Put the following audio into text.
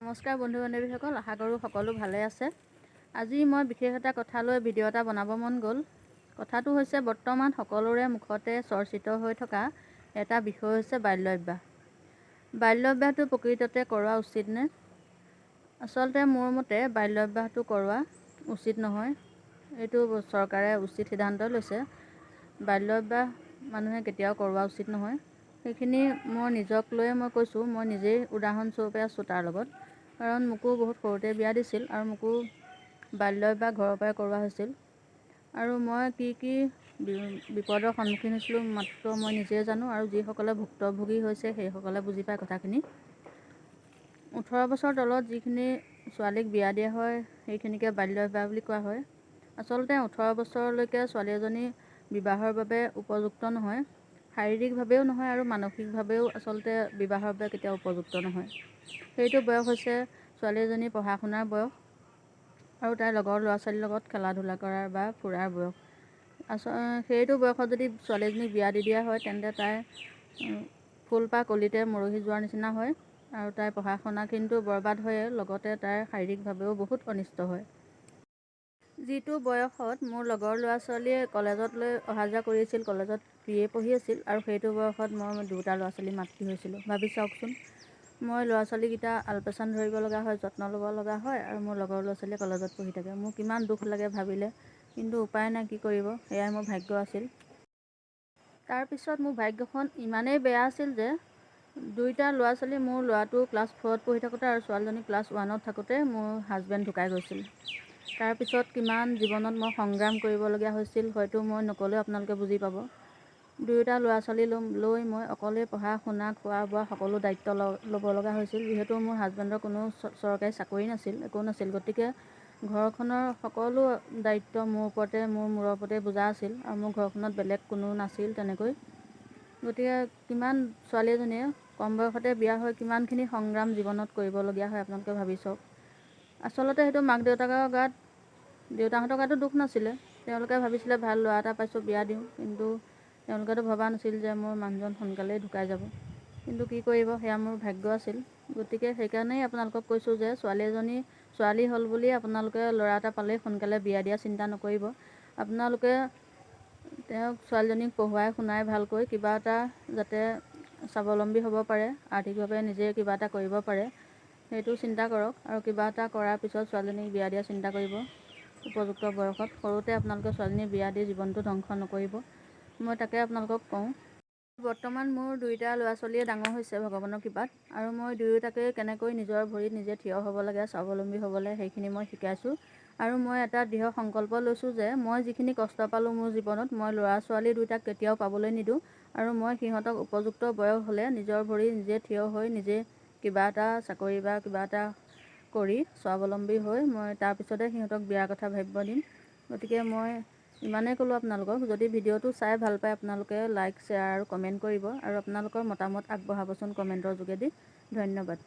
নমস্কাৰ বন্ধু বান্ধৱীসকল, আশা কৰোঁ সকলো ভালে আছে। আজি মই বিশেষ এটা কথা লৈ ভিডিঅ' এটা বনাব মন গ'ল। কথাটো হৈছে বৰ্তমান সকলোৰে মুখতে চৰ্চিত হৈ থকা এটা বিষয় হৈছে বাল্য বিবাহ। বাল্য বিবাহটো প্ৰকৃততে কৰোৱা উচিত নে? আচলতে মোৰ মতে বাল্য বিবাহটো কৰোৱা উচিত নহয়। এইটো চৰকাৰে উচিত সিদ্ধান্ত লৈছে। বাল্য বিবাহ মানুহে কেতিয়াও কৰোৱা উচিত নহয়। সেইখিনি মই নিজক লৈয়ে মই কৈছোঁ, মই নিজেই উদাহৰণস্বৰূপে আছোঁ তাৰ লগত। কাৰণ মোকো বহুত সৰুতে বিয়া দিছিল আৰু মোকো বাল্য বিবাহ ঘৰৰ পৰাই কৰোৱা হৈছিল। আৰু মই কি বিপদৰ সন্মুখীন হৈছিলোঁ মাত্ৰ মই নিজেই জানো, আৰু যিসকলে ভুক্তভোগী হৈছে সেইসকলে বুজি পায় কথাখিনি। 18 বছৰ তলত যিখিনি ছোৱালীক বিয়া দিয়া হয় সেইখিনিকে বাল্য বিবাহ বুলি কোৱা হয়। আচলতে 18 বছৰলৈকে ছোৱালী এজনী বিবাহৰ বাবে উপযুক্ত নহয়। শাৰীৰিকভাৱেও নহয় আৰু মানসিকভাৱেও আচলতে বিবাহৰ বাবে কেতিয়াও উপযুক্ত নহয়। সেইটো বয়স হৈছে ছোৱালী এজনী পঢ়া শুনাৰ বয়স আৰু তাইৰ লগৰ ল'ৰা ছোৱালীৰ লগত খেলা ধূলা কৰাৰ বা ফুৰাৰ বয়স। সেইটো বয়সত যদি ছোৱালী এজনীক বিয়া দি দিয়া হয় তেন্তে তাই ফুল বা কলিতে মৰহি যোৱাৰ নিচিনা হয়, আৰু তাইৰ পঢ়া শুনাখিনিতো বৰবাদ হয়ে, লগতে তাইৰ শাৰীৰিকভাৱেও বহুত অনিষ্ট হয়। যিটো বয়সত মোৰ লগৰ ল'ৰা ছোৱালীয়ে কলেজত লৈ অহা যোৱা কৰিছিল, কলেজত BA পঢ়ি আছিল, আৰু সেইটো বয়সত মই 2টা ল'ৰা ছোৱালী মাতৃ হৈছিলোঁ। ভাবি চাওকচোন, মই ল'ৰা ছোৱালীকেইটা আলপৈচান ধৰিব লগা হয়, যত্ন ল'ব লগা হয়, আৰু মোৰ লগৰ ল'ৰা ছোৱালীয়ে কলেজত পঢ়ি থাকে। মোৰ কিমান দুখ লাগে ভাবিলে, কিন্তু উপায় নাই, কি কৰিব, এয়াই মোৰ ভাগ্য আছিল। তাৰপিছত মোৰ ভাগ্যখন ইমানেই বেয়া আছিল যে 2টা ল'ৰা ছোৱালী, মোৰ ল'ৰাটো ক্লাছ 4ত পঢ়ি থাকোঁতে আৰু ছোৱালীজনী ক্লাছ 1ত থাকোঁতে মোৰ হাজবেণ্ড ঢুকাই গৈছিল। তাৰপিছত কিমান জীৱনত মই সংগ্ৰাম কৰিবলগীয়া হৈছিল, হয়তো মই নক'লেও আপোনালোকে বুজি পাব। 2টা ল'ৰা ছোৱালী লৈ মই অকলেই পঢ়া শুনা খোৱা বোৱা সকলো দায়িত্ব ল'ব লগা হৈছিল। যিহেতু মোৰ হাজবেণ্ডৰ কোনো চৰকাৰী চাকৰি নাছিল, একো নাছিল, গতিকে ঘৰখনৰ সকলো দায়িত্ব মোৰ মূৰৰ ওপৰতে বোজা আছিল, আৰু মোৰ ঘৰখনত বেলেগ কোনো নাছিল তেনেকৈ। গতিকে কিমান ছোৱালী এজনীয়ে কম বয়সতে বিয়া হৈ কিমানখিনি সংগ্ৰাম জীৱনত কৰিবলগীয়া হয় আপোনালোকে ভাবি চাওক। আচলতে সেইটো মাক দেউতাহঁতৰ গাতো দুখ নাছিলে। তেওঁলোকে ভাবিছিলে ভাল ল'ৰা এটা পাইছোঁ, বিয়া দিওঁ, কিন্তু তেওঁলোকেতো ভবা নাছিল যে মোৰ মানুহজন সোনকালেই ঢুকাই যাব। কিন্তু কি কৰিব, সেয়া মোৰ ভাগ্য আছিল। গতিকে সেইকাৰণেই আপোনালোকক কৈছোঁ যে ছোৱালী হ'ল বুলি আপোনালোকে ল'ৰা এটা পালেই সোনকালে বিয়া দিয়া চিন্তা নকৰিব। আপোনালোকে তেওঁক ছোৱালীজনীক পঢ়ুৱাই শুনাই ভালকৈ কিবা এটা যাতে স্বাৱলম্বী হ'ব পাৰে, আৰ্থিকভাৱে নিজে কিবা এটা কৰিব পাৰে, সেইটো চিন্তা কৰক। আৰু কিবা এটা কৰাৰ পিছত ছোৱালীজনীক বিয়া দিয়া চিন্তা কৰিব উপযুক্ত বয়সত। সৰুতে আপোনালোকে ছোৱালীজনীক বিয়া দি জীৱনটো ধ্বংস নকৰিব, মই তাকে আপোনালোকক কওঁ। বৰ্তমান মোৰ 2টা ল'ৰা ছোৱালীয়ে ডাঙৰ হৈছে ভগৱানৰ কৃপাত, আৰু মই দুয়োটাকে কেনেকৈ নিজৰ ভৰিত নিজে থিয় হ'ব লাগে, স্বাৱলম্বী হ'ব লাগে, সেইখিনি মই শিকাইছোঁ। আৰু মই এটা দৃঢ় সংকল্প লৈছোঁ যে মই যিখিনি কষ্ট পালোঁ মোৰ জীৱনত, মই ল'ৰা ছোৱালী 2টাক কেতিয়াও পাবলৈ নিদিওঁ। আৰু মই সিহঁতক উপযুক্ত বয়স হ'লে নিজৰ ভৰিত নিজে থিয় হৈ নিজে কিবা এটা চাকৰি বা কিবা এটা কৰি স্বাৱলম্বী হৈ মই তাৰপিছতে সিহঁতক বিয়াৰ কথা ভাবিব দিম। গতিকে মই ইমানেই ক'লোঁ আপোনালোকক। যদি ভিডিঅ'টো চাই ভাল পায় আপোনালোকে লাইক শ্বেয়াৰ আৰু কমেণ্ট কৰিব, আৰু আপোনালোকৰ মতামত আগবঢ়াবচোন কমেণ্টৰ যোগেদি। ধন্যবাদ।